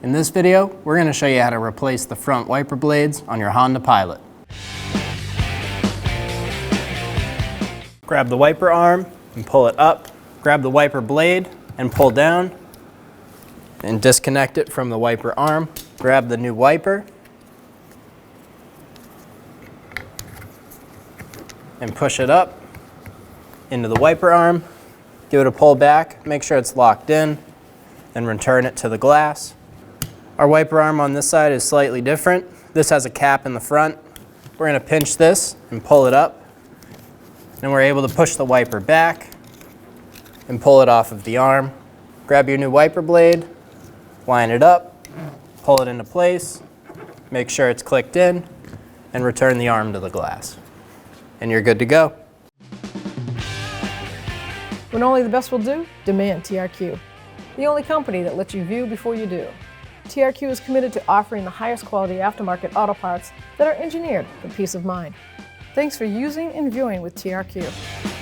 In this video, we're going to show you how to replace the front wiper blades on your Honda Pilot. Grab the wiper arm and pull it up. Grab the wiper blade and pull down and disconnect it from the wiper arm. Grab the new wiper and push it up into the wiper arm. Give it a pull back, make sure it's locked in, then return it to the glass. Our wiper arm on this side is slightly different. This has a cap in the front. We're going to pinch this and pull it up. Then we're able to push the wiper back and pull it off of the arm. Grab your new wiper blade, line it up, pull it into place, make sure it's clicked in, and return the arm to the glass. And you're good to go. When only the best will do, demand TRQ. The only company that lets you view before you do. TRQ is committed to offering the highest quality aftermarket auto parts that are engineered for peace of mind. Thanks for using and viewing with TRQ.